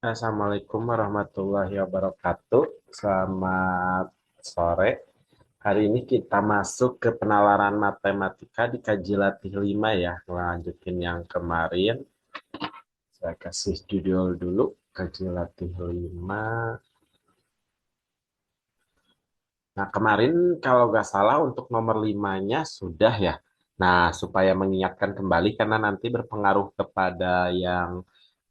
Assalamualaikum warahmatullahi wabarakatuh. Selamat sore. Hari ini kita masuk ke penalaran matematika di kaji latih 5 ya. Lanjutin yang kemarin. Saya kasih judul dulu. Kaji latih 5. Nah, kemarin kalau nggak salah untuk nomor 5-nya sudah ya. Nah, supaya mengingatkan kembali karena nanti berpengaruh kepada yang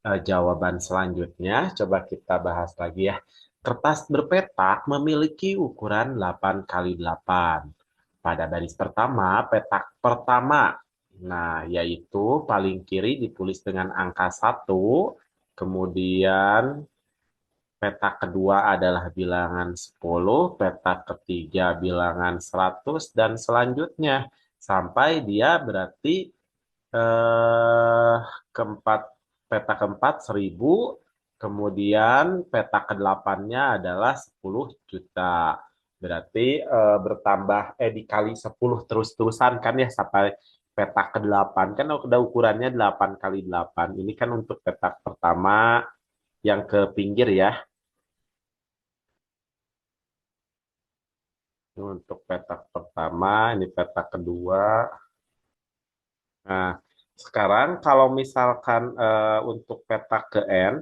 jawaban selanjutnya, coba kita bahas lagi ya. Kertas berpetak memiliki ukuran 8 kali 8. Pada baris pertama, petak pertama. Nah, yaitu paling kiri ditulis dengan angka 1, kemudian petak kedua adalah bilangan 10, petak ketiga bilangan 100, dan selanjutnya sampai dia berarti eh, keempat peta keempat 1000, kemudian peta kedelapannya adalah 10 juta. Berarti bertambah dikali 10 terus-terusan kan ya sampai peta ke-8 kan udah ukurannya 8 kali 8. Ini kan untuk petak pertama yang ke pinggir ya. Ini untuk petak pertama, ini petak kedua. Nah, sekarang kalau misalkan untuk petak ke N.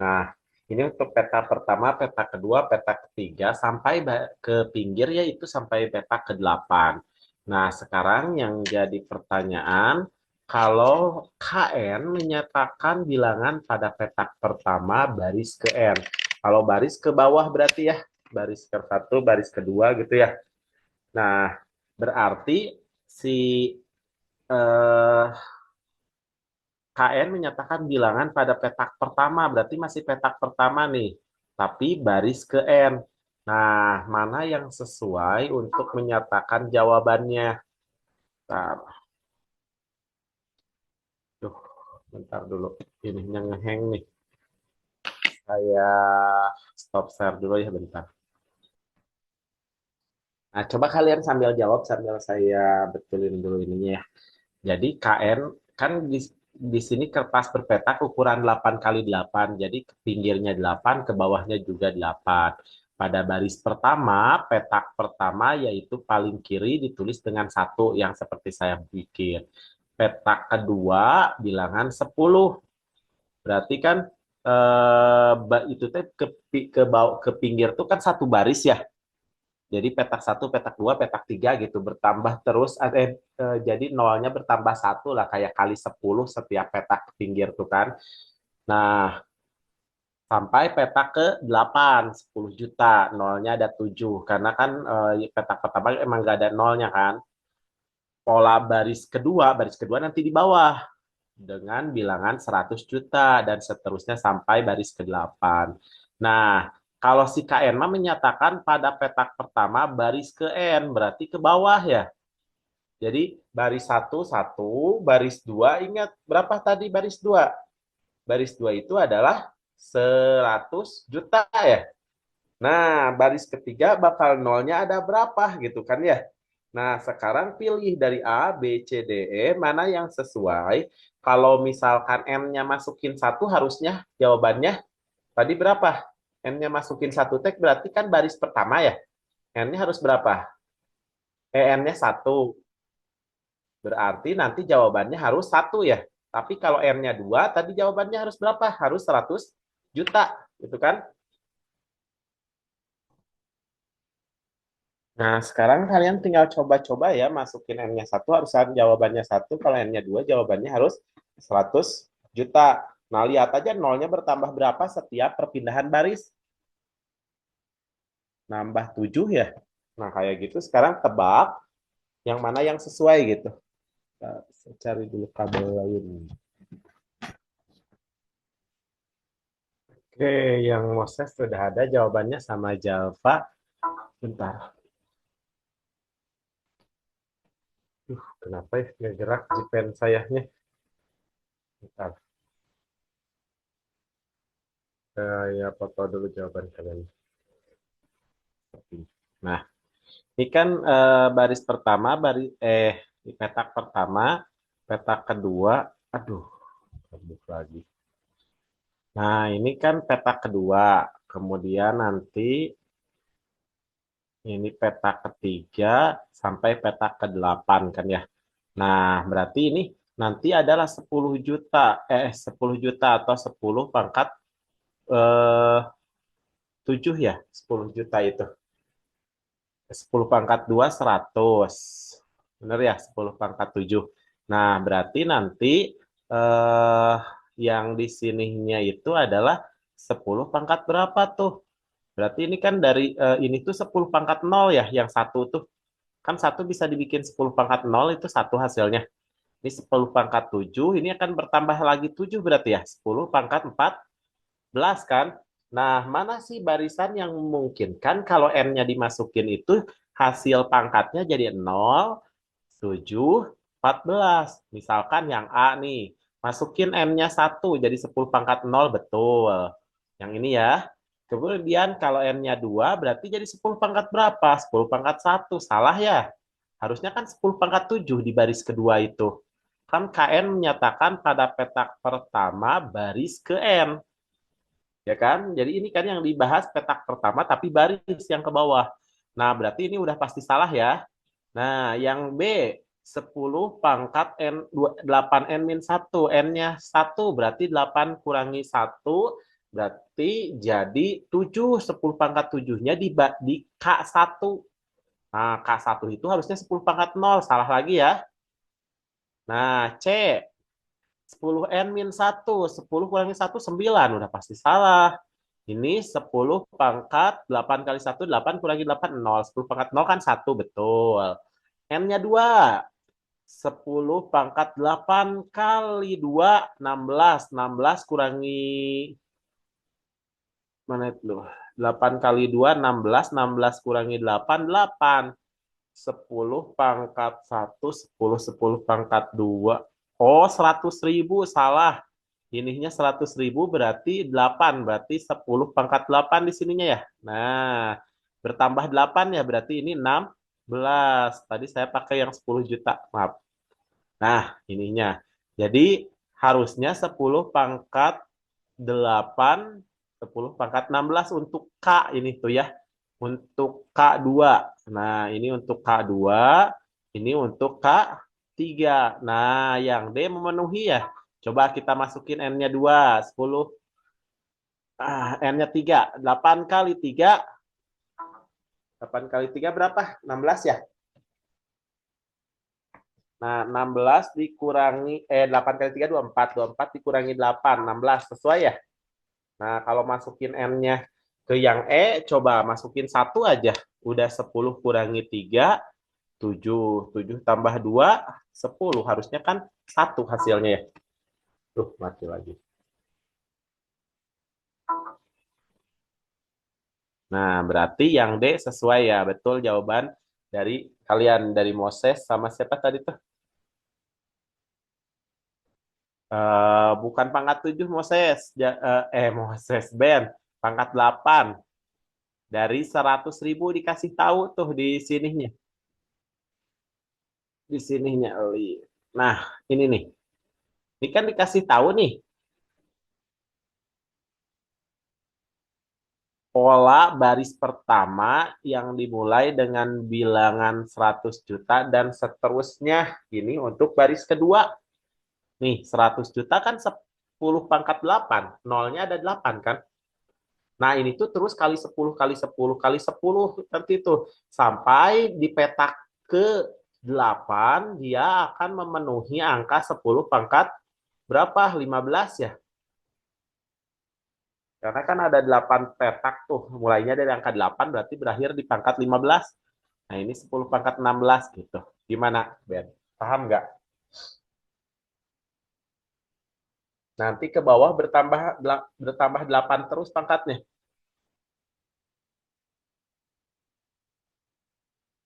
Nah, ini untuk peta pertama, peta kedua, peta ketiga, sampai ke pinggir yaitu sampai peta ke-8. Nah, sekarang yang jadi pertanyaan, kalau KN menyatakan bilangan pada petak pertama baris ke N. Kalau baris ke bawah berarti ya, baris ke satu, baris kedua gitu ya. Nah, berarti si eh, KN menyatakan bilangan pada petak pertama, berarti masih petak pertama nih, tapi baris ke N. Nah, mana yang sesuai untuk menyatakan jawabannya? Bentar, duh, bentar dulu. Ini yang ngeheng nih. Saya stop share dulu ya bentar. Nah, coba kalian sambil jawab sambil saya betulin dulu ininya ya. Jadi KN kan di sini kertas berpetak ukuran 8 kali 8. Jadi ke pinggirnya 8, ke bawahnya juga 8. Pada baris pertama, petak pertama yaitu paling kiri ditulis dengan 1 yang seperti saya bikin. Petak kedua bilangan 10. Berarti kan itu teh ke pinggir tuh kan satu baris ya. Jadi petak satu, petak dua, petak tiga gitu bertambah terus. Jadi nolnya bertambah satu lah kayak kali 10 setiap petak pinggir tuh kan. Nah, sampai petak ke 8, 10 juta. Nolnya ada 7. Karena kan petak pertama emang gak ada nolnya kan. Pola baris kedua nanti di bawah dengan bilangan 100 juta dan seterusnya sampai baris ke-8. Nah, kalau si KN mah menyatakan pada petak pertama baris ke N, berarti ke bawah ya. Jadi baris satu satu, baris 2 ingat berapa tadi baris 2? Baris 2 itu adalah 100 juta ya. Nah, baris ketiga bakal nolnya ada berapa gitu kan ya. Nah, sekarang pilih dari A, B, C, D, E, mana yang sesuai. Kalau misalkan N-nya masukin satu, harusnya jawabannya tadi berapa? N-nya masukin satu tek berarti kan baris pertama ya. N-nya harus berapa? N-nya satu. Berarti nanti jawabannya harus satu ya. Tapi kalau N-nya dua, tadi jawabannya harus berapa? Harus 100 juta. Gitu kan? Nah, sekarang kalian tinggal coba-coba ya, masukin N-nya satu, harus jawabannya satu, kalau N-nya dua, jawabannya harus 100 juta. Nah, lihat aja nolnya bertambah berapa setiap perpindahan baris. Nambah 7 ya. Nah, kayak gitu. Sekarang tebak yang mana yang sesuai gitu. Saya cari dulu kabel lain. Oke, yang Moses sudah ada jawabannya sama Java. Bentar. Kenapa ya nggak gerak di pen sayanya? Bentar. Saya foto dulu jawaban kalian. Nah, ini kan baris pertama, di petak pertama, petak kedua, aduh, kabur lagi. Nah, ini kan peta kedua. Kemudian nanti ini peta ketiga sampai peta ke-8 kan ya. Nah, berarti ini nanti adalah 10 juta. 10 juta atau 10 pangkat 7 ya. 10 juta itu. 10 pangkat 2 100. Benar ya, 10 pangkat 7. Nah, berarti nanti eh, yang di sininya itu adalah 10 pangkat berapa tuh? Berarti ini kan dari ini tuh 10 pangkat 0 ya, yang satu tuh. Kan satu bisa dibikin 10 pangkat 0 itu satu hasilnya. Ini 10 pangkat 7, ini akan bertambah lagi 7 berarti ya. 10 pangkat 14 kan. Nah, mana sih barisan yang memungkinkan kalau N-nya dimasukin itu hasil pangkatnya jadi 0, 7, 14. Misalkan yang A nih, masukin N-nya 1 jadi 10 pangkat 0, betul. Yang ini ya. Kemudian kalau N-nya 2 berarti jadi 10 pangkat berapa? 10 pangkat 1. Salah ya? Harusnya kan 10 pangkat 7 di baris kedua itu. Kan KN menyatakan pada petak pertama baris ke N. Ya kan? Jadi ini kan yang dibahas petak pertama tapi baris yang ke bawah. Nah, berarti ini udah pasti salah ya. Nah, yang B 10 pangkat N 8 N min 1. N-nya 1 berarti 8 kurangi 1 berarti jadi 7. 10 pangkat 7-nya di K1. Nah, K1 itu harusnya 10 pangkat 0. Salah lagi ya. Nah, C 10N min 1. 10 kurangi 1, 9. Udah pasti salah. Ini 10 pangkat 8 kali 1, 8 kurangi 8, 0. 10 pangkat 0 kan 1, betul. N-nya 2. 10 pangkat 8 kali 2, 16. 16 kurangi, mana itu? 8 kali 2, 16. 16 kurangi 8, 8. 10 pangkat 1, 10. 10 pangkat 2. Oh, 100.000, salah. Ininya 100.000 berarti 8. Berarti 10 pangkat 8 di sininya ya. Nah, bertambah 8 ya, berarti ini 16. Tadi saya pakai yang 10 juta, maaf. Nah, ininya. Jadi, harusnya 10 pangkat 8, 10 pangkat 16 untuk K ini tuh ya. Untuk K2. Nah, ini untuk K2, ini untuk K3. Nah, yang D memenuhi ya. Coba kita masukin N-nya 2, 10. N-nya 3. 8 kali 3. 8 kali 3 berapa? 16 ya? Nah, 16 dikurangi, 8 kali 3, 24. 24 dikurangi 8, 16. Sesuai ya? Nah, kalau masukin N-nya ke yang E, coba masukin 1 aja. Udah 10 kurangi 3, 7. 7 tambah 2, 10. Harusnya kan 1 hasilnya ya. Tuh, mati lagi. Nah, berarti yang D sesuai ya. Betul jawaban dari kalian. Dari Moses sama siapa tadi tuh? Bukan pangkat 7 Moses. Moses Ben. Pangkat 8. Dari 100.000 dikasih tahu tuh di sininya. Di sininya. Nah, ini nih. Ini kan dikasih tahu nih. Pola baris pertama yang dimulai dengan bilangan 100 juta dan seterusnya. Ini untuk baris kedua. Nih, 100 juta kan 10 pangkat 8. Nolnya ada 8 kan? Nah, ini tuh terus kali 10 kali 10 kali 10 nanti tuh. Sampai di petak ke 8, dia akan memenuhi angka 10 pangkat berapa? 15 ya? Karena kan ada 8 petak tuh. Mulainya dari angka 8 berarti berakhir di pangkat 15. Nah, ini 10 pangkat 16 gitu. Gimana, Ben? Paham nggak? Nanti ke bawah bertambah 8 terus pangkatnya.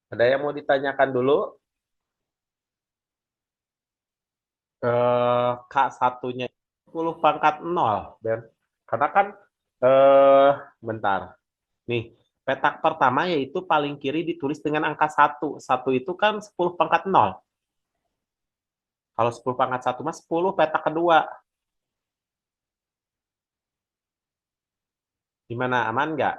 Ada yang mau ditanyakan dulu? K satunya 10 pangkat 0, Ben. Karena kan, eh, bentar. Nih, petak pertama yaitu paling kiri ditulis dengan angka 1. 1 itu kan 10 pangkat 0. Kalau 10 pangkat 1 mah 10 petak kedua. Gimana, aman nggak?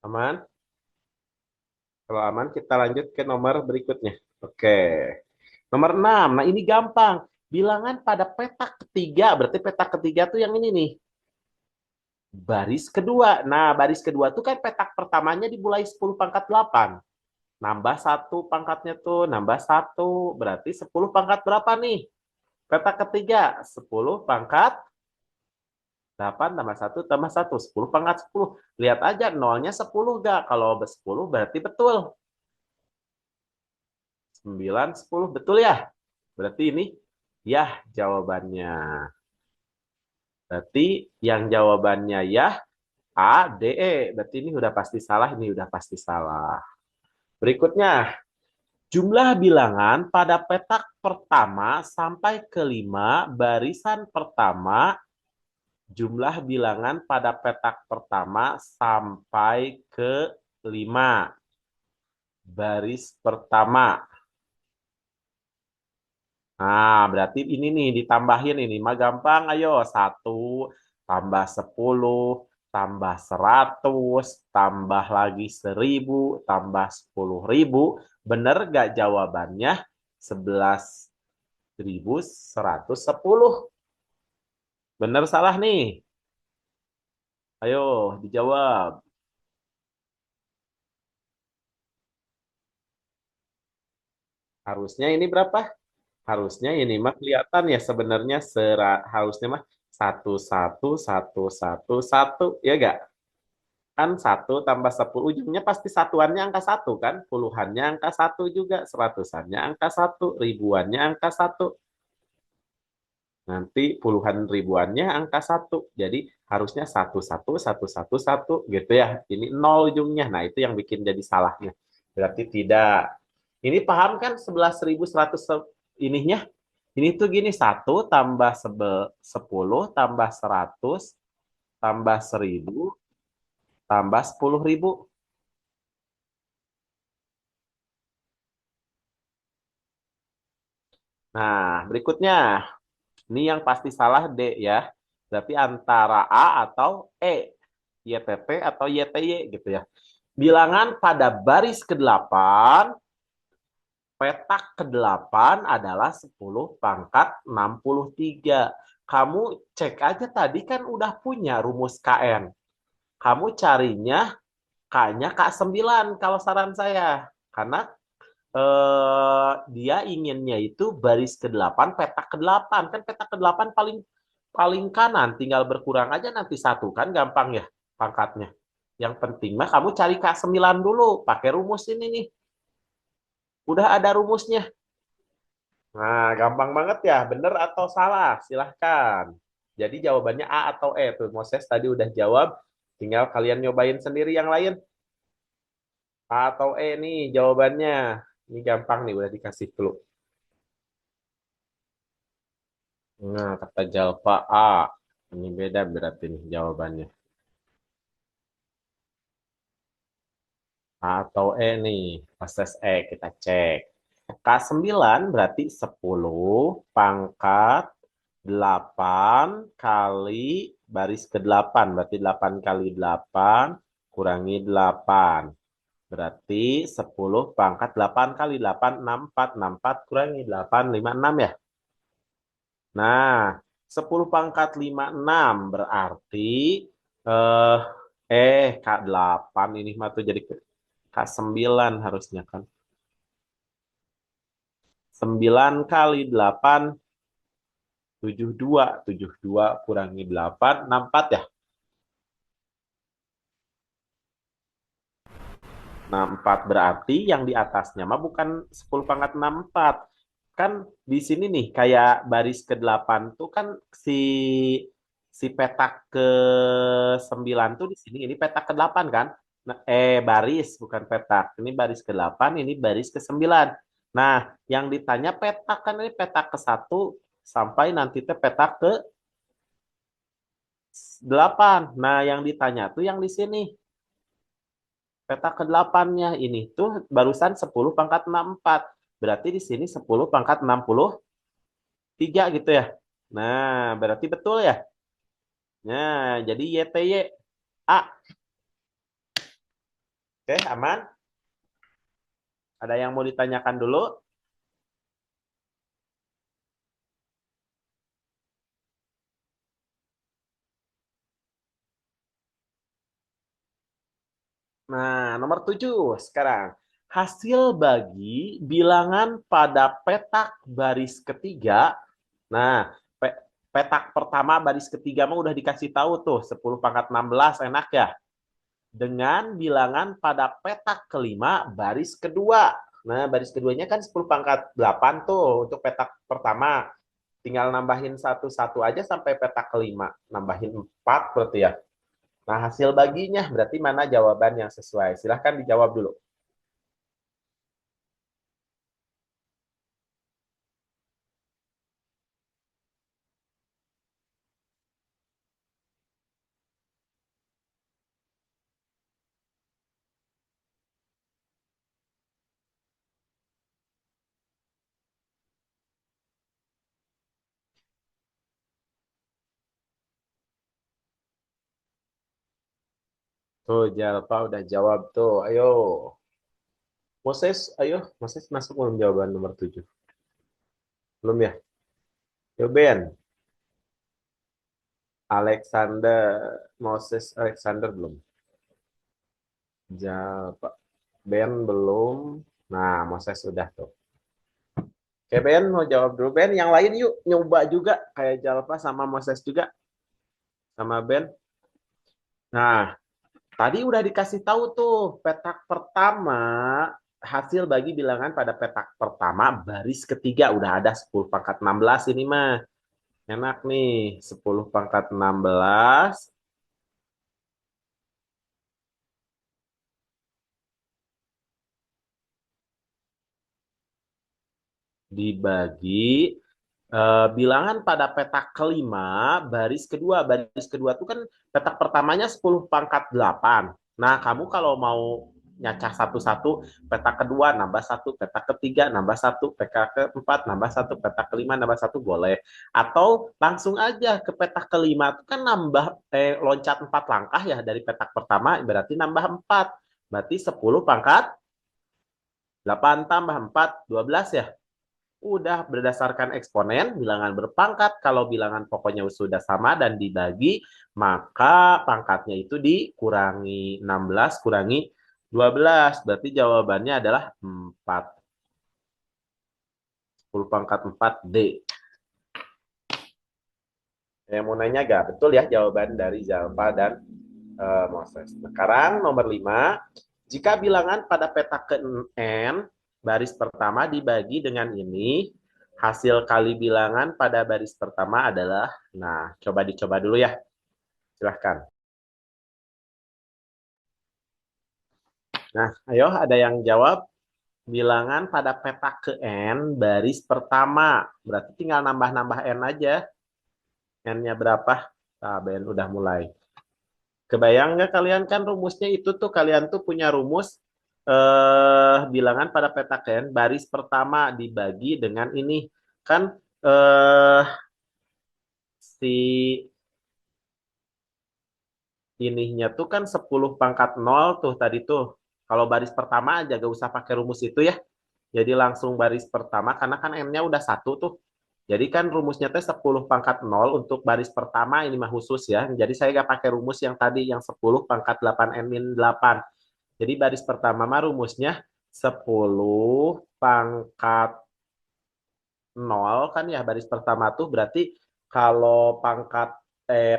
Aman? Kalau aman, kita lanjut ke nomor berikutnya. Oke. Nomor 6. Nah, ini gampang. Bilangan pada petak ketiga. Berarti petak ketiga tuh yang ini nih. Baris kedua. Nah, baris kedua tuh kan petak pertamanya dimulai 10 pangkat 8. Nambah satu pangkatnya tuh. Nambah satu. Berarti 10 pangkat berapa nih? Petak ketiga. 10 pangkat 8 tambah satu tambah satu. 10 pangkat 10. Lihat aja nolnya 10 gak? Kalau 10 berarti betul. 9, 10. Betul ya? Berarti ini ya jawabannya. Berarti yang jawabannya ya A, D, E. Berarti ini udah pasti salah, ini udah pasti salah. Berikutnya, jumlah bilangan pada petak pertama sampai kelima barisan pertama, jumlah bilangan pada petak pertama sampai ke 5 baris pertama. Nah, berarti ini nih ditambahin ini mah gampang. Ayo, 1 tambah 10 tambah 100 tambah lagi 1000 tambah 10.000. Bener gak jawabannya? 11.110. Bener salah nih? Ayo, dijawab. Harusnya ini berapa? Harusnya ini mah kelihatan ya sebenarnya harusnya mah 111111 ya gak? Kan 1 tambah 10 ujungnya pasti satuannya angka 1 kan? Puluhannya angka 1 juga, seratusannya angka 1, ribuannya angka 1. Nanti puluhan ribuannya angka 1. Jadi harusnya 111111 gitu ya. Ini nol ujungnya. Nah, itu yang bikin jadi salahnya. Berarti tidak. Ini paham kan 11.100 ininya? Ini tuh gini, 1 tambah 10 tambah 100 tambah 1000 tambah 10.000. Nah, berikutnya. Ini yang pasti salah D ya. Berarti antara A atau E. YTT atau YTY gitu ya. Bilangan pada baris ke-8, petak ke-8 adalah 10 pangkat 63. Kamu cek aja tadi kan udah punya rumus KN. Kamu carinya K-nya K9 kalau saran saya. Karena dia inginnya itu baris ke-8, petak ke-8. Kan petak ke-8 paling paling kanan, tinggal berkurang aja nanti satu kan gampang ya pangkatnya. Yang penting mah kamu cari K9 dulu, pakai rumus ini nih. Udah ada rumusnya. Nah, gampang banget ya, bener atau salah? Silahkan. Jadi jawabannya A atau E tuh. Moses tadi udah jawab, tinggal kalian nyobain sendiri yang lain. A atau E nih jawabannya. Ini gampang nih, udah dikasih clue. Nah, kata Jalpa A. Ini beda berarti nih jawabannya. A atau E nih. Proses E kita cek. K9 berarti 10 pangkat 8 kali baris ke-8. Berarti 8 kali 8 kurangi 8. Berarti 10 pangkat 8 kali 8, 64. 64 kurangi 8, 56 ya. Nah, 10 pangkat 56 berarti eh K8 ini mah tuh jadi K9 harusnya kan. 9 kali 8 72. 72 kurangi 8 64 ya. 64 berarti yang di atasnya mah bukan 10 pangkat 64. Kan di sini nih kayak baris ke-8 tuh kan si si petak ke-9 tuh di sini, ini petak ke-8 kan? Nah, baris bukan petak. Ini baris ke-8, ini baris ke-9. Nah, yang ditanya petak kan ini petak ke-1 sampai nanti teh petak ke-8. Nah, yang ditanya tuh yang di sini. Peta ke-8-nya ini tuh barusan 10 pangkat 64. Berarti di sini 10 pangkat 63 gitu ya. Nah, berarti betul ya. Nah, jadi YTY A. Oke, aman? Ada yang mau ditanyakan dulu? Nah, nomor 7 sekarang. Hasil bagi bilangan pada petak baris ketiga. Nah, petak pertama baris ketiga mah udah dikasih tahu tuh, 10 pangkat 16 enak ya. Dengan bilangan pada petak kelima baris kedua. Nah, baris keduanya kan 10 pangkat 8 tuh untuk petak pertama. Tinggal nambahin satu-satu aja sampai petak kelima. Nambahin 4 berarti ya. Nah, hasil baginya berarti mana jawaban yang sesuai? Silahkan dijawab dulu. Tuh, Jalpa udah jawab tuh. Ayo. Moses, ayo. Moses masuk belum jawaban nomor 7? Belum ya? Yo, Ben. Alexander. Moses Alexander belum. Jalpa. Ben belum. Nah, Moses sudah tuh. Oke, Ben mau jawab dulu. Ben, yang lain yuk. Nyoba juga. Kayak Jalpa sama Moses juga. Sama Ben. Nah, tadi udah dikasih tahu tuh. Petak pertama. Hasil bagi bilangan pada petak pertama. Baris ketiga. Udah ada 10 pangkat 16 ini mah. Enak nih. 10 pangkat 16 dibagi bilangan pada petak kelima baris kedua. Baris kedua itu kan petak pertamanya 10 pangkat 8. Nah, kamu kalau mau nyacah satu-satu, petak kedua nambah satu, petak ketiga nambah satu, petak keempat nambah satu, petak kelima nambah satu, boleh. Atau langsung aja ke petak kelima itu kan nambah loncat 4 langkah ya dari petak pertama, berarti nambah 4. Berarti 10 pangkat 8 tambah 4, 12 ya. Udah berdasarkan eksponen, bilangan berpangkat. Kalau bilangan pokoknya sudah sama dan dibagi, maka pangkatnya itu dikurangi 16 kurangi 12. Berarti jawabannya adalah 4. 10 pangkat 4 D. Yang mau nanya gak? Betul ya jawaban dari Zalfa dan Moses. Sekarang nomor 5. Jika bilangan pada peta ke N, baris pertama dibagi dengan ini, hasil kali bilangan pada baris pertama adalah, nah coba dicoba dulu ya, silahkan. Nah, ayo ada yang jawab, bilangan pada peta ke N, baris pertama, berarti tinggal nambah-nambah N aja, N-nya berapa? Nah, Ben udah mulai. Kebayang nggak kalian kan rumusnya itu tuh kalian tuh punya rumus bilangan pada petaken baris pertama dibagi dengan ini kan si ininya tuh kan 10 pangkat 0 tuh tadi tuh. Kalau baris pertama aja gak usah pakai rumus itu ya. Jadi langsung baris pertama karena kan n-nya udah satu tuh. Jadi kan rumusnya teh 10 pangkat 0 untuk baris pertama ini mah khusus ya. Jadi saya gak pakai rumus yang tadi yang 10 pangkat 8 n min 8. Jadi baris pertama mah rumusnya 10 pangkat 0 kan ya baris pertama tuh berarti kalau pangkat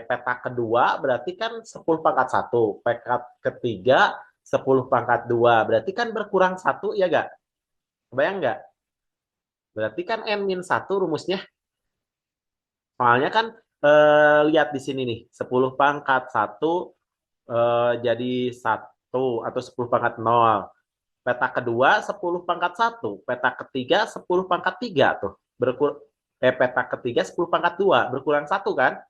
petak kedua berarti kan 10 pangkat satu, petak ketiga 10 pangkat 2, berarti kan berkurang satu ya gak? Bayang nggak? Berarti kan n min satu rumusnya. Soalnya kan lihat di sini nih, 10 pangkat satu jadi satu atau 10 pangkat 0. Peta kedua 10 pangkat satu, peta ketiga 10 pangkat 3 tuh. Peta ketiga 10 pangkat 2, berkurang satu kan?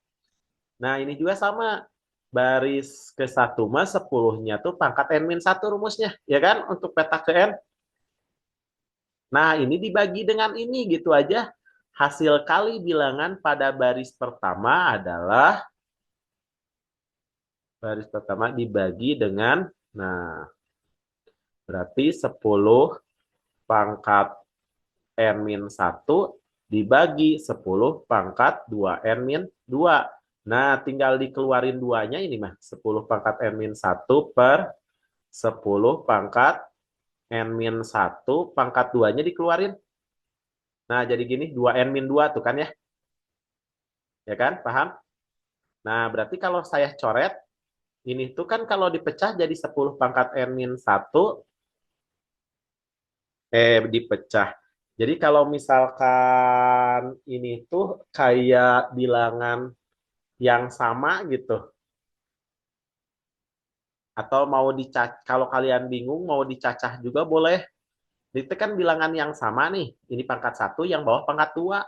Nah, ini juga sama. baris ke 1 mah 10-nya tuh pangkat N-1 rumusnya, ya kan? Untuk peta ke N. Nah, ini dibagi dengan ini gitu aja. Hasil kali bilangan pada baris pertama adalah baris pertama dibagi dengan, nah, berarti 10 pangkat N-1 dibagi 10 pangkat 2N-2. Nah, tinggal dikeluarin duanya ini mah. 10 pangkat N-1 per 10 pangkat N-1 pangkat 2-nya dikeluarin. Nah, jadi gini, 2N-2 tuh kan ya. Ya kan, paham? Nah, berarti kalau saya coret, ini tuh kan kalau dipecah jadi 10 pangkat N-1, dipecah. Jadi kalau misalkan ini tuh kayak bilangan yang sama gitu. Atau mau dicacah, kalau kalian bingung mau dicacah juga boleh. Itu kan bilangan yang sama nih. Ini pangkat 1, yang bawah pangkat 2.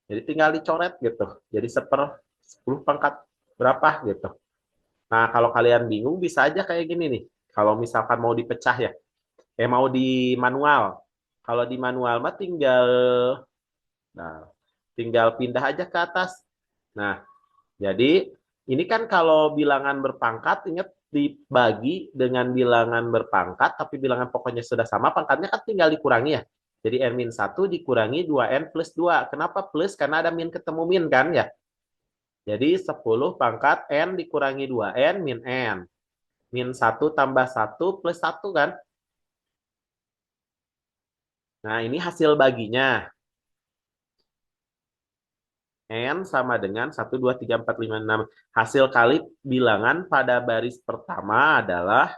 Jadi tinggal dicoret gitu. Jadi 10 pangkat berapa gitu. Nah, kalau kalian bingung bisa aja kayak gini nih. Kalau misalkan mau dipecah ya. Mau di manual. Kalau di manual mah tinggal pindah aja ke atas. Nah, jadi ini kan kalau bilangan berpangkat, ingat dibagi dengan bilangan berpangkat, tapi bilangan pokoknya sudah sama, pangkatnya kan tinggal dikurangi ya. Jadi N-1 dikurangi 2N plus 2. Kenapa plus? Karena ada min ketemu min kan ya. Jadi 10 pangkat N dikurangi 2N min N. Min 1 tambah 1 plus 1 kan. Nah, ini hasil baginya. N sama dengan 1, 2, 3, 4, 5, 6. Hasil kali bilangan pada baris pertama adalah,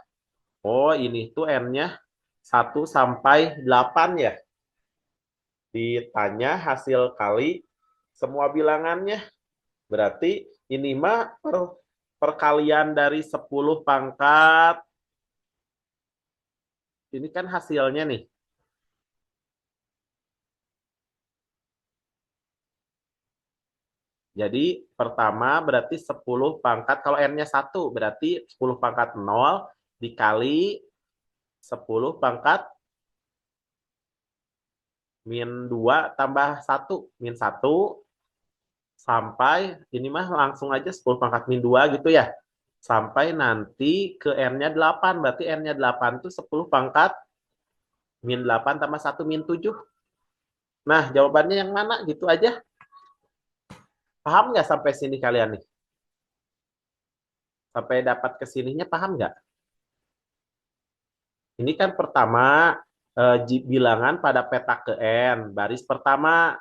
oh ini tuh N-nya 1 sampai 8 ya. Ditanya hasil kali semua bilangannya. Berarti ini mah perkalian dari 10 pangkat. Ini kan hasilnya nih. Jadi pertama berarti 10 pangkat, kalau N-nya 1 berarti 10 pangkat 0 dikali 10 pangkat min 2 tambah 1. Min 1 sampai, ini mah langsung aja 10 pangkat min 2 gitu ya. Sampai nanti ke N-nya 8. Berarti N-nya 8 itu 10 pangkat min 8 tambah 1 min 7. Nah, jawabannya yang mana? Gitu aja. Paham nggak sampai sini kalian nih? Sampai dapat ke sininya paham nggak? Ini kan pertama bilangan pada peta ke N. Baris pertama.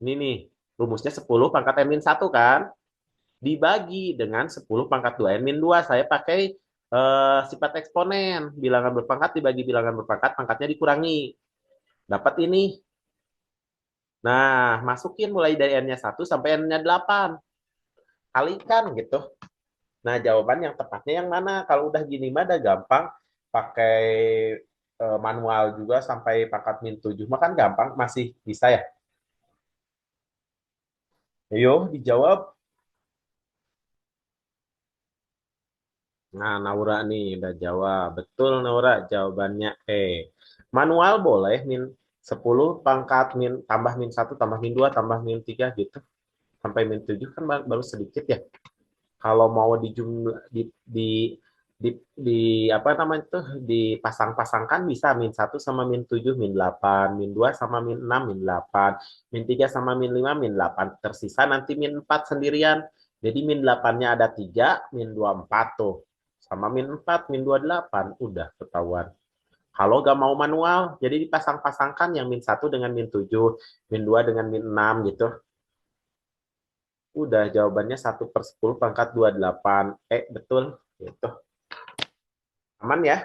Ini nih, rumusnya 10 pangkat N-1 kan? Dibagi dengan 10 pangkat 2N-2. Saya pakai sifat eksponen. Bilangan berpangkat dibagi bilangan berpangkat, pangkatnya dikurangi. Dapat ini. Nah, masukin mulai dari N-nya 1 sampai N-nya 8. Kalikan gitu. Nah, jawaban yang tepatnya yang mana? Kalau udah gini mah udah gampang. Pakai manual juga sampai pangkat min 7. Mah kan gampang, masih bisa ya. Ayo, dijawab. Nah, Naura nih udah jawab. Betul, Naura. Jawabannya E. Manual boleh min 10 pangkat min tambah min 1 tambah min 2 tambah min 3 gitu. Sampai min 7 kan baru sedikit ya. Kalau mau dijumlah di apa namanya tuh dipasang-pasangkan bisa min 1 sama min 7 min 8, min 2 sama min 6 min 8, min 3 sama min 5 min 8. Tersisa nanti min 4 sendirian. Jadi min 8-nya ada 3, min 2 4 tuh. Sama min 4, min 2 8, udah ketahuan. Kalau gak mau manual, jadi dipasang-pasangkan yang min 1 dengan min 7, min 2 dengan min 6 gitu. Udah jawabannya 1/10 pangkat 28. Betul. Gitu. Aman ya?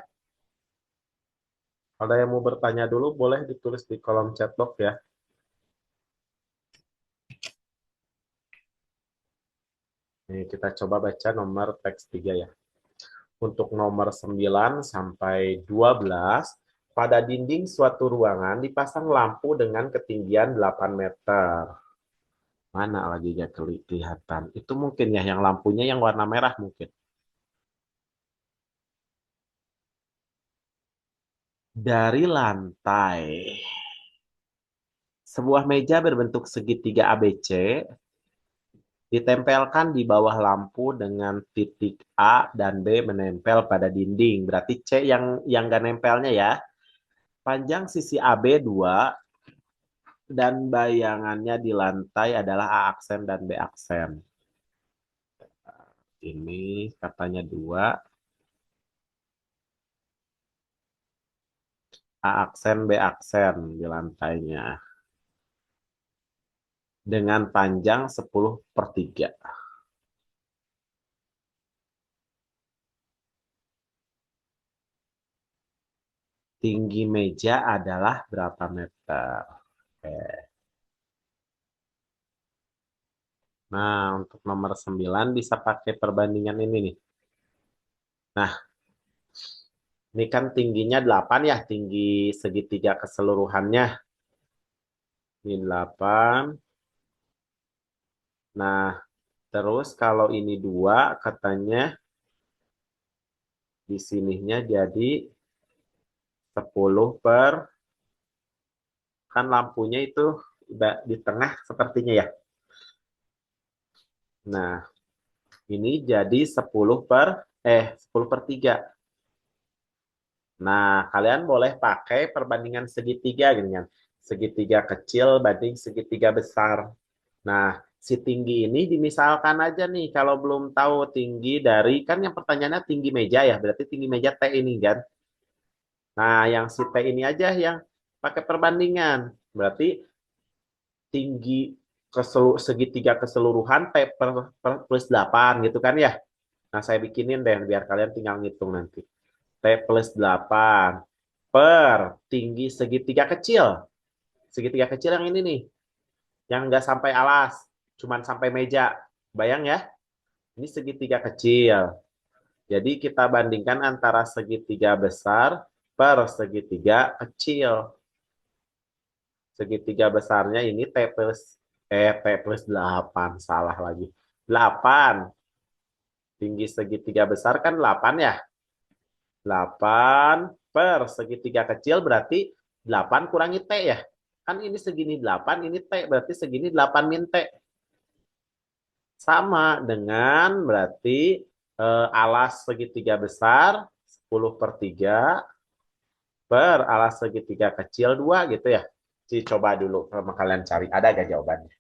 Kalau yang mau bertanya dulu, boleh ditulis di kolom chat box ya. Nih, kita coba baca nomor teks 3 ya. Untuk nomor 9 sampai 12, pada dinding suatu ruangan dipasang lampu dengan ketinggian 8 meter. Mana lagi gak kelihatan? Itu mungkin ya yang lampunya yang warna merah mungkin. Dari lantai. Sebuah meja berbentuk segitiga ABC ditempelkan di bawah lampu dengan titik A dan B menempel pada dinding. Berarti C yang nggak nempelnya ya. Panjang sisi AB 2 dan bayangannya di lantai adalah A aksen dan B aksen. Ini katanya 2, A aksen B aksen di lantainya. Dengan panjang 10/3. Tinggi meja adalah berapa meter? Oke. Nah, untuk nomor 9 bisa pakai perbandingan ini nih. Nah, ini kan tingginya 8 ya, tinggi segitiga keseluruhannya. Ini 8. Nah, terus kalau ini 2, katanya di sininya jadi 10 kan lampunya itu udah di tengah sepertinya ya. Nah, ini jadi 10/3. Nah, kalian boleh pakai perbandingan segitiga gini kan. Segitiga kecil banding segitiga besar. Nah, si tinggi ini dimisalkan aja nih kalau belum tahu tinggi dari kan yang pertanyaannya tinggi meja ya, berarti tinggi meja T ini kan. Nah, yang si T ini aja yang pakai perbandingan. Berarti tinggi segitiga keseluruhan T plus 8 gitu kan ya. Nah, saya bikinin deh biar kalian tinggal ngitung nanti. T plus 8 per tinggi segitiga kecil. Segitiga kecil yang ini nih, yang nggak sampai alas, cuman sampai meja. Bayang ya, ini segitiga kecil. Jadi kita bandingkan antara segitiga besar per segitiga kecil. Segitiga besarnya ini T plus 8, salah lagi. 8. Tinggi segitiga besar kan 8 ya. 8 per segitiga kecil berarti 8 kurangi T ya. Kan ini segini 8, ini T berarti segini 8 min T. Sama dengan berarti alas segitiga besar 10/3 per alas segitiga kecil 2 gitu ya. Coba dulu sama kalian cari. Ada gak jawabannya?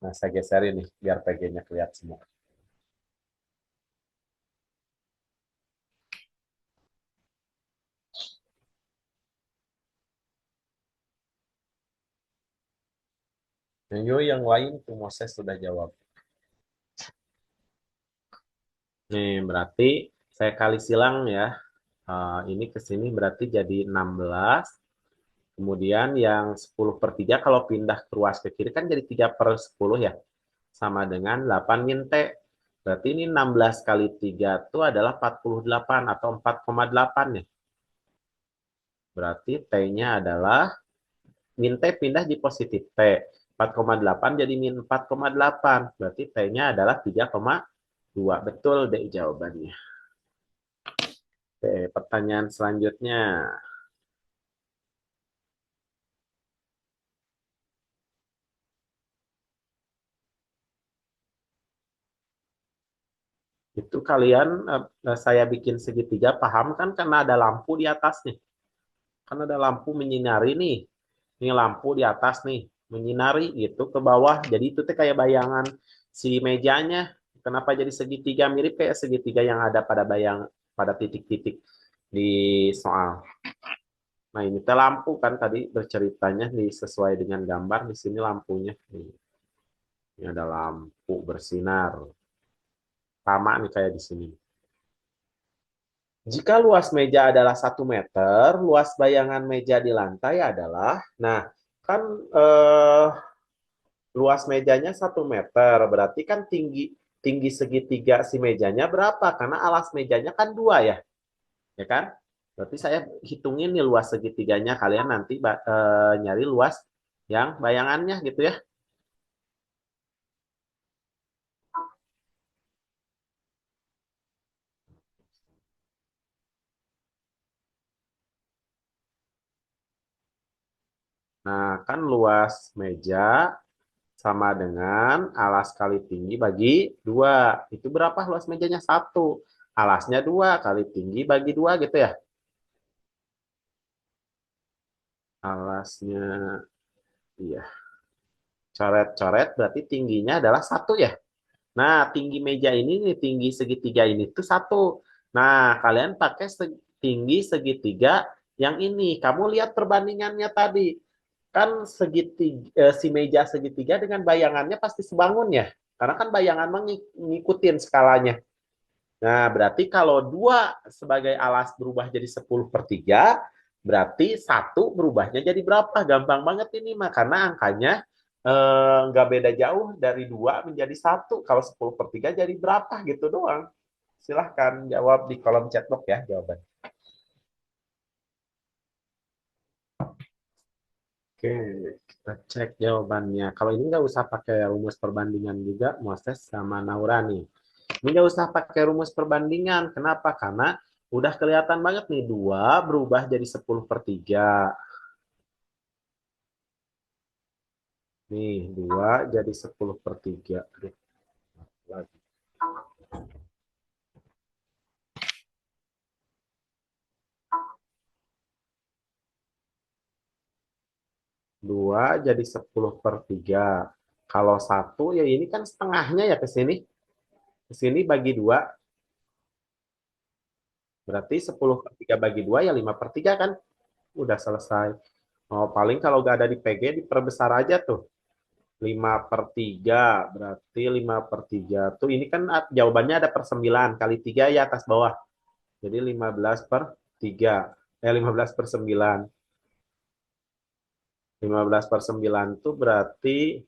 Nah, saya geserin nih biar PG-nya kelihatan semua. Yang lain tuh Moses sudah jawab. Nih, berarti saya kali silang ya. Ini ke sini berarti jadi 16. Kemudian yang 10/3 kalau pindah ke ruas ke kiri kan jadi 3/10 ya. Sama dengan 8 min T. Berarti ini 16 kali 3 itu adalah 48 atau 4,8 ya. Berarti T-nya adalah min T pindah di positif T. 4,8 jadi min 4,8. Berarti T-nya adalah 3,2. Betul deh jawabannya. Oke, pertanyaan selanjutnya. Itu kalian saya bikin segitiga paham kan karena ada lampu di atasnya. Kan ada lampu menyinari nih. Ini lampu di atas nih, menyinari gitu ke bawah. Jadi itu tuh kayak bayangan si mejanya. Kenapa jadi segitiga mirip kayak segitiga yang ada pada titik-titik di soal. Nah, ini teh lampu kan tadi berceritanya sesuai dengan gambar di sini lampunya. Ini ada lampu bersinar. Sama nih kayak di sini. Jika luas meja adalah 1 meter, luas bayangan meja di lantai adalah, nah kan luas mejanya 1 meter, berarti kan tinggi tinggi segitiga si mejanya berapa? Karena alas mejanya kan 2 ya kan? Berarti saya hitungin nih luas segitiganya, kalian nanti nyari luas yang bayangannya gitu ya. Nah, kan luas meja sama dengan alas kali tinggi bagi 2. Itu berapa luas mejanya? 1. Alasnya 2 kali tinggi bagi 2 gitu ya. Alasnya, iya. Coret-coret berarti tingginya adalah 1 ya. Nah, tinggi meja ini nih, tinggi segitiga ini tuh 1. Nah, kalian pakai tinggi segitiga yang ini. Kamu lihat perbandingannya tadi. Kan si meja segitiga dengan bayangannya pasti sebangun ya. Karena kan bayangan mengikutin skalanya. Nah, berarti kalau 2 sebagai alas berubah jadi 10/3, berarti 1 berubahnya jadi berapa? Gampang banget ini mah, karena angkanya nggak beda jauh dari 2 menjadi 1. Kalau 10/3 jadi berapa gitu doang. Silahkan jawab di kolom chat box ya jawaban. Oke, kita cek jawabannya. Kalau ini nggak usah pakai rumus perbandingan juga, Moses sama Naurani. Ini nggak usah pakai rumus perbandingan. Kenapa? Karena udah kelihatan banget nih, 2 berubah jadi 10/3. Nih, 2 jadi 10/3. Aduh, lagi. 2 jadi 10/3. Kalau 1 ya ini kan setengahnya ya ke sini. Ke sini bagi 2. Berarti 10/3 bagi 2 ya 5/3 kan? Udah selesai. Oh, paling kalau nggak ada di PG diperbesar aja tuh. 5/3 berarti 5/3 tuh ini kan jawabannya ada per 9 kali 3 ya atas bawah. Jadi 15/3. 15/9. 15/9 tuh berarti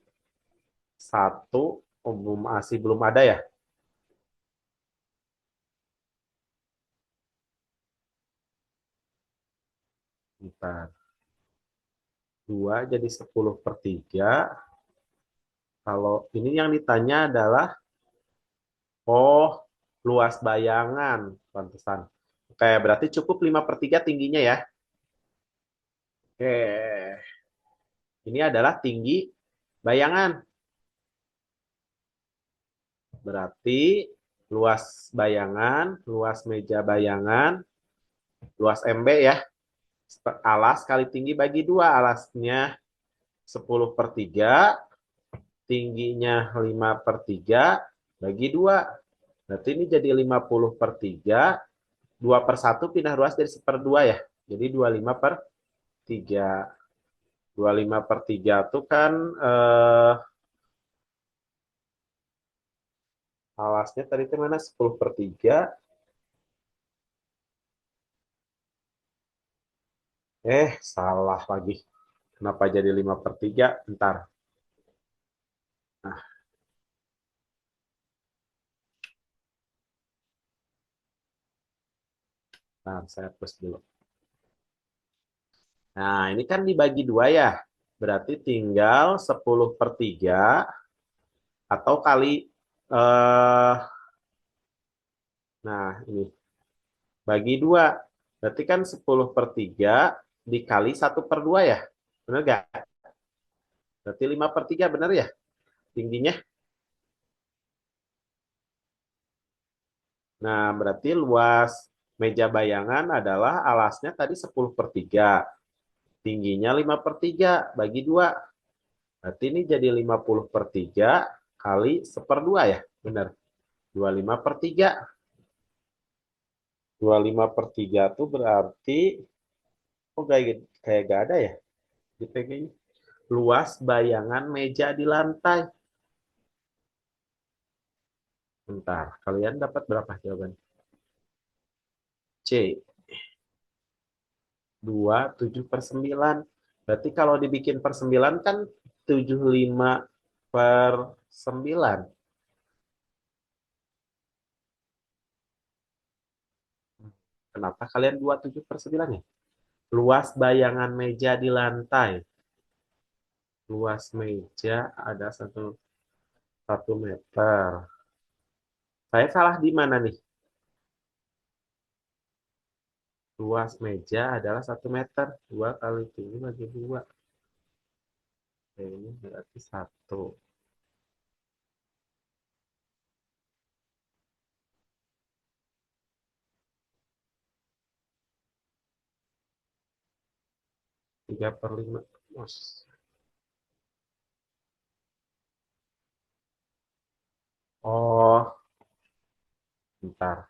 1. Oh, masih belum ada ya. Bentar. 2 jadi 10/3. Kalau ini yang ditanya adalah, oh, luas bayangan. Pantesan. Oke, berarti cukup 5/3 tingginya ya. Oke. Ini adalah tinggi bayangan. Berarti luas bayangan, luas meja bayangan, luas MB ya. Alas kali tinggi bagi 2. Alasnya 10/3, tingginya 5/3 bagi 2. Berarti ini jadi 50/3. 2/1 pindah ruas jadi 1/2 ya. Jadi 25/3. 25/3 itu kan alasnya tadi itu mana? 10/3. Salah lagi. Kenapa jadi 5/3? Bentar. Nah, saya hapus dulu. Nah, ini kan dibagi 2 ya. Berarti tinggal 10/3 atau kali, nah ini, bagi 2. Berarti kan 10/3 dikali 1/2 ya. Benar nggak? Berarti 5/3 benar ya tingginya? Nah, berarti luas meja bayangan adalah alasnya tadi 10/3. Tingginya 5/3 bagi 2. Berarti ini jadi 50/3 kali 1/2 ya. Benar. 25/3. 25/3 itu berarti, oh kayak gak ada ya di PG-nya. Luas bayangan meja di lantai. Bentar, kalian dapat berapa jawaban? C. 27/9. Berarti kalau dibikin per 9 kan 75/9. Kenapa kalian 27/9 ya? Luas bayangan meja di lantai. Luas meja ada 1 meter. Saya salah di mana nih? Luas meja adalah 1 meter. 2 kali tinggi bagi 2. Ini berarti 1. 3/5. Mas. Oh, bentar.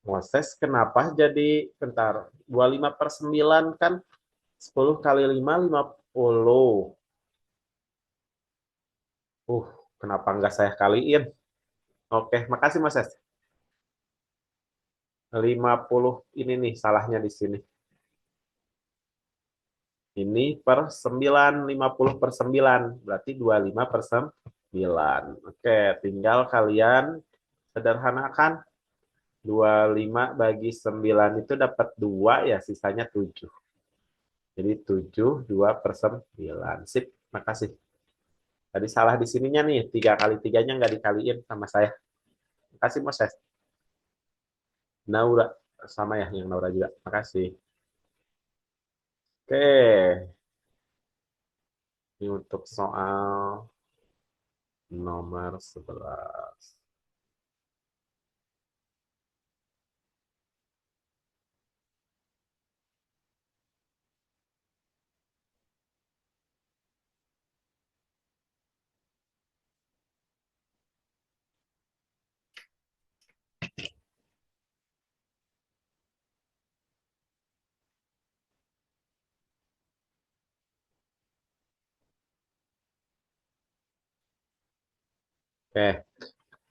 Moses, kenapa jadi, bentar, 25/9 kan 10 kali 5, 50. Uh, kenapa nggak saya kaliin? Oke, makasih Moses. 50 ini nih salahnya di sini. Ini per 9, 50/9. Berarti 25/9. Oke, tinggal kalian sederhanakan. 25 bagi 9 itu dapat 2 ya, sisanya 7. Jadi 7, 2/9. Sip, makasih. Tadi salah di sininya nih, 3 kali 3-nya nggak dikaliin sama saya. Makasih Moses. Naura, sama ya yang Naura juga. Makasih. Oke, ini untuk soal nomor 11. Oke,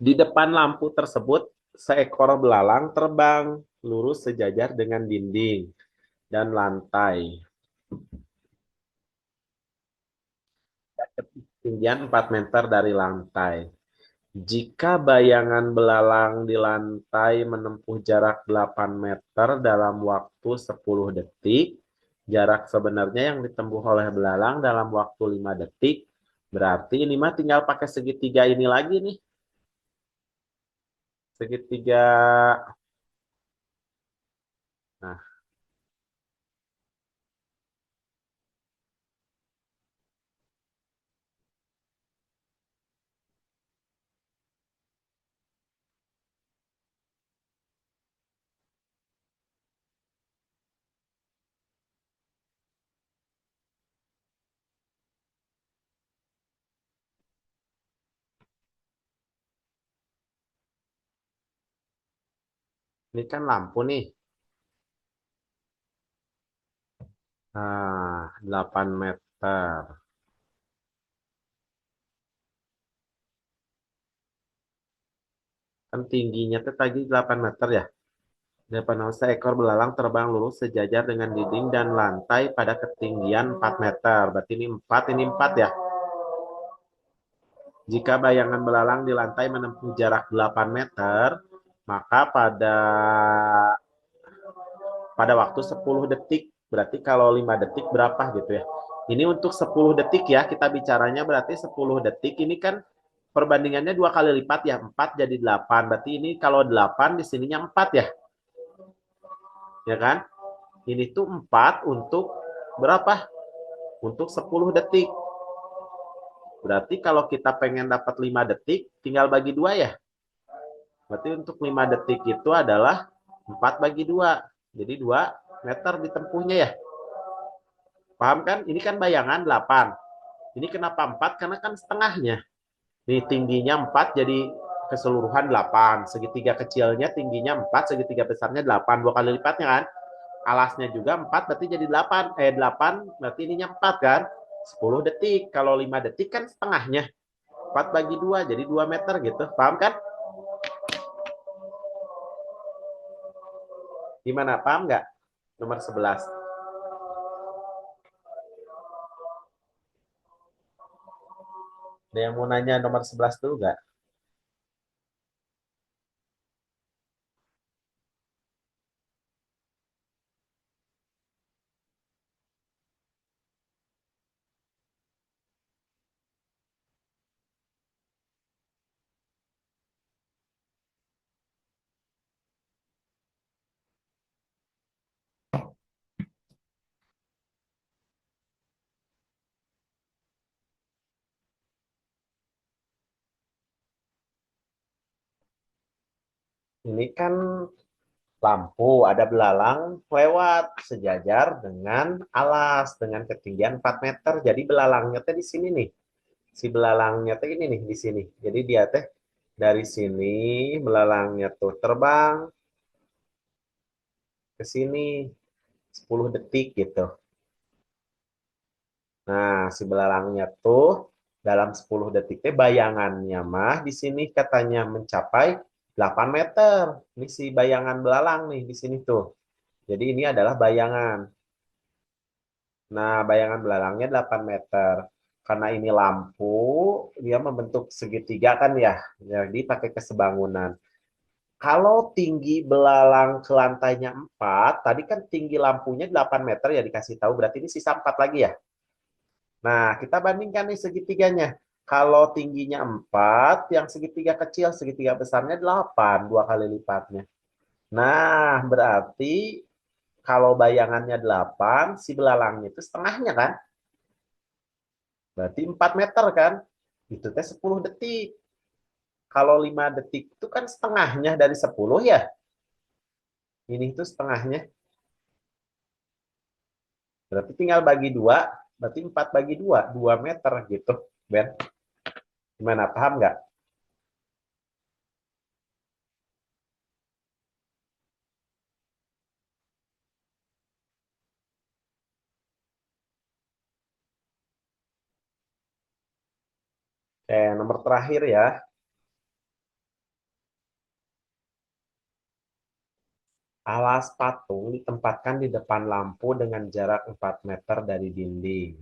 di depan lampu tersebut, seekor belalang terbang lurus sejajar dengan dinding dan lantai. Ketinggian 4 meter dari lantai. Jika bayangan belalang di lantai menempuh jarak 8 meter dalam waktu 10 detik, jarak sebenarnya yang ditempuh oleh belalang dalam waktu 5 detik, berarti ini mah tinggal pakai segitiga ini lagi nih. Segitiga. Nah, ini kan lampu nih. Nah, 8 meter. Kan tingginya tuh tadi 8 meter ya. Depan seekor belalang terbang lurus sejajar dengan dinding dan lantai pada ketinggian 4 meter. Berarti ini 4 ya. Jika bayangan belalang di lantai menempuh jarak 8 meter, maka pada waktu 10 detik, berarti kalau 5 detik berapa gitu ya. Ini untuk 10 detik ya, kita bicaranya berarti 10 detik. Ini kan perbandingannya 2 kali lipat ya, 4 jadi 8. Berarti ini kalau 8 di sininya 4 ya. Ya kan? Ini tuh 4 untuk berapa? Untuk 10 detik. Berarti kalau kita pengen dapat 5 detik, tinggal bagi 2 ya. Berarti untuk 5 detik itu adalah 4 bagi 2. Jadi 2 meter ditempuhnya ya. Paham kan? Ini kan bayangan 8. Ini kenapa 4? Karena kan setengahnya. Ini tingginya 4 jadi keseluruhan 8. Segitiga kecilnya tingginya 4, segitiga besarnya 8. 2 kali lipatnya kan? Alasnya juga 4 berarti jadi 8. 8 berarti ininya 4 kan? 10 detik. Kalau 5 detik kan setengahnya. 4 bagi 2 jadi 2 meter gitu. Paham kan? Gimana? Paham nggak? Nomor 11. Ada yang mau nanya nomor 11 dulu nggak? Ini kan lampu, ada belalang lewat sejajar dengan alas dengan ketinggian 4 meter. Jadi belalangnya teh di sini nih. Si belalangnya teh ini nih di sini. Jadi dia teh dari sini belalangnya tuh terbang ke sini 10 detik gitu. Nah, si belalangnya tuh dalam 10 detiknya bayangannya mah di sini katanya mencapai 8 meter. Ini si bayangan belalang nih di sini tuh. Jadi ini adalah bayangan. Nah, bayangan belalangnya 8 meter. Karena ini lampu, dia membentuk segitiga kan ya. Jadi pakai kesebangunan. Kalau tinggi belalang ke lantainya 4, tadi kan tinggi lampunya 8 meter ya dikasih tahu. Berarti ini sisa 4 lagi ya. Nah, kita bandingkan nih segitiganya. Kalau tingginya 4, yang segitiga kecil, segitiga besarnya 8, 2 kali lipatnya. Nah, berarti kalau bayangannya 8, si belalangnya itu setengahnya kan? Berarti 4 meter kan? Itu teh 10 detik. Kalau 5 detik itu kan setengahnya dari 10 ya. Ini itu setengahnya. Berarti tinggal bagi 2. Berarti 4 bagi 2, 2 meter gitu. Ben, gimana? Paham nggak? Nomor terakhir ya. Alas patung ditempatkan di depan lampu dengan jarak 4 meter dari dinding.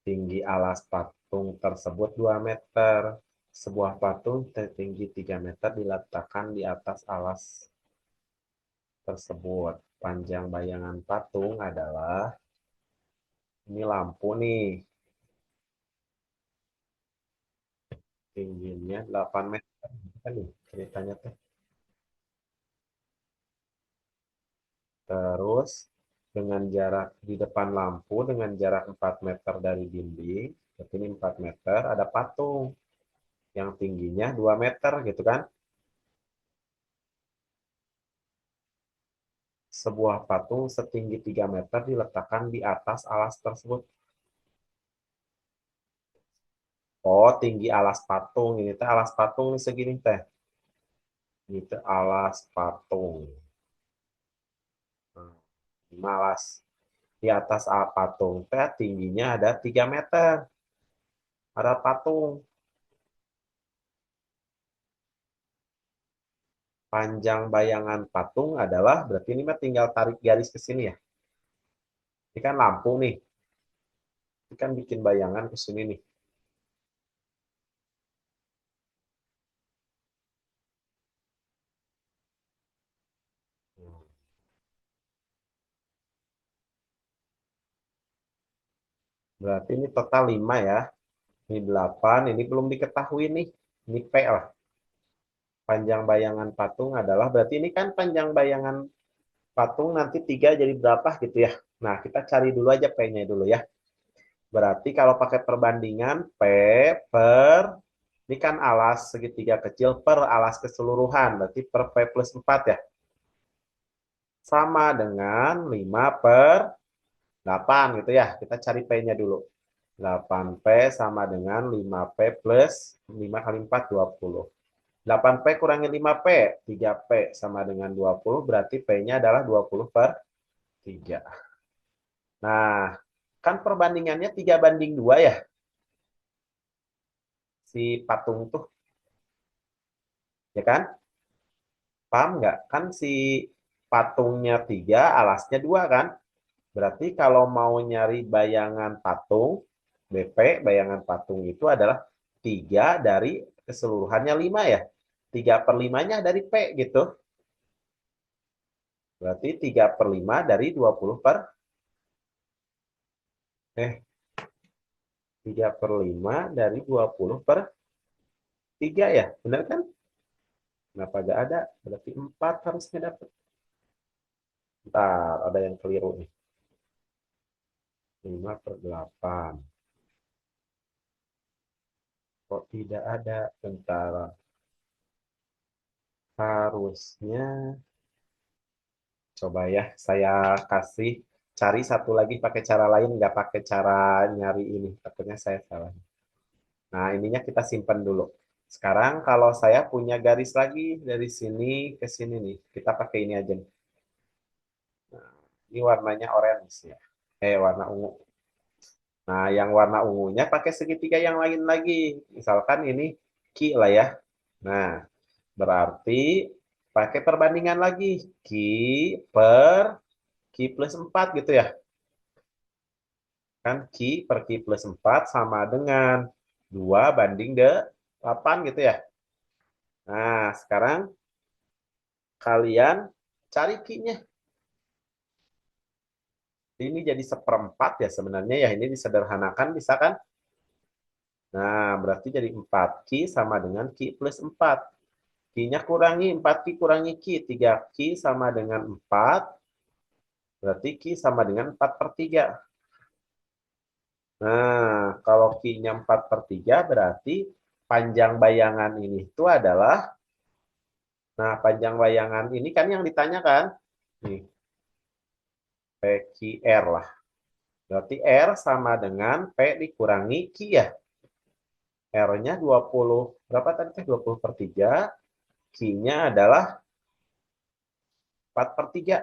Tinggi alas patung tersebut 2 meter. Sebuah patung setinggi 3 meter diletakkan di atas alas tersebut. Panjang bayangan patung adalah, ini lampu nih, tingginya 8 meter. Kan nih ceritanya tuh. Terus dengan jarak di depan lampu dengan jarak 4 meter dari dinding, berarti ini 4 meter, ada patung yang tingginya 2 meter gitu kan. Sebuah patung setinggi 3 meter diletakkan di atas alas tersebut. Oh, tinggi alas patung. Ini teh alas patung nih segini teh. Ini teh alas patung. Nah, malas. Di atas patung teh tingginya ada 3 meter. Ada patung. Panjang bayangan patung adalah, berarti ini mah tinggal tarik garis ke sini ya. Ini kan lampu nih. Ini kan bikin bayangan ke sini nih. Berarti ini total 5 ya. Ini 8, ini belum diketahui nih. Ini P lah. Panjang bayangan patung adalah, berarti ini kan panjang bayangan patung nanti 3 jadi berapa gitu ya. Nah, kita cari dulu aja P-nya dulu ya. Berarti kalau pakai perbandingan P per, ini kan alas segitiga kecil per alas keseluruhan. Berarti per P plus 4 ya. Sama dengan 5 per 8 gitu ya. Kita cari P-nya dulu. 8P sama dengan 5P plus 5 kali 4, 20. 8P kurangi 5P, 3P sama dengan 20, berarti P-nya adalah 20 per 3. Nah, kan perbandingannya 3 banding 2 ya, si patung tuh, ya kan? Paham nggak? Kan si patungnya 3, alasnya 2 kan? Berarti kalau mau nyari bayangan patung, BP, bayangan patung itu adalah 3 dari keseluruhannya 5 ya. 3 per 5-nya dari P gitu. Berarti 3 per 5 dari 20 per, 3 per 5 dari 20 per 3 ya. Benar kan? Kenapa gak ada? Berarti 4 harusnya dapat. Bentar, ada yang keliru nih. 5 per 8. Kok tidak ada? Bentar. Harusnya, coba ya, saya kasih cari satu lagi pakai cara lain, nggak pakai cara nyari ini. Takutnya saya salah. Nah, ininya kita simpan dulu. Sekarang kalau saya punya garis lagi dari sini ke sini nih, kita pakai ini aja nih. Nah, ini warnanya orange ya. Warna ungu. Nah, yang warna ungunya pakai segitiga yang lain lagi. Misalkan ini Ki lah ya. Nah, berarti pakai perbandingan lagi. Ki per Ki plus 4 gitu ya. Kan Ki per Ki plus 4 sama dengan 2 banding 8 gitu ya. Nah, sekarang kalian cari Ki-nya. Ini jadi seperempat ya sebenarnya ya. Ini disederhanakan bisa kan? Nah, berarti jadi 4 Ki sama dengan Ki plus 4. Ki-nya kurangi 4 Ki kurangi Ki. 3 Ki sama dengan 4. Berarti Ki sama dengan 4 per 3. Nah, kalau Ki-nya 4 per 3 berarti panjang bayangan ini itu adalah, nah panjang bayangan ini kan yang ditanyakan. Nih, PQR lah. Berarti R sama dengan P dikurangi Q ya. R-nya 20, berapa tadi? 20 per 3. Q-nya adalah 4 per 3.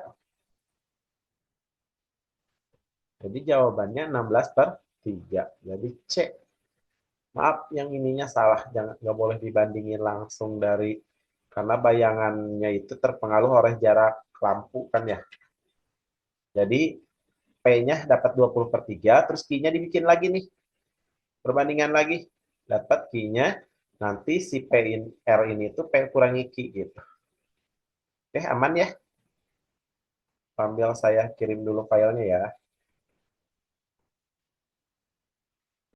Jadi jawabannya 16 per 3. Jadi C. Maaf, yang ininya salah. Jangan, nggak boleh dibandingin langsung dari, karena bayangannya itu terpengaruh oleh jarak lampu kan ya. Jadi P-nya dapat 20 per 3, terus Q-nya dibikin lagi nih. Perbandingan lagi. Dapat Q-nya, nanti si P in, R ini tuh P kurangi Q gitu. Oke, aman ya? Sambil saya kirim dulu filenya ya.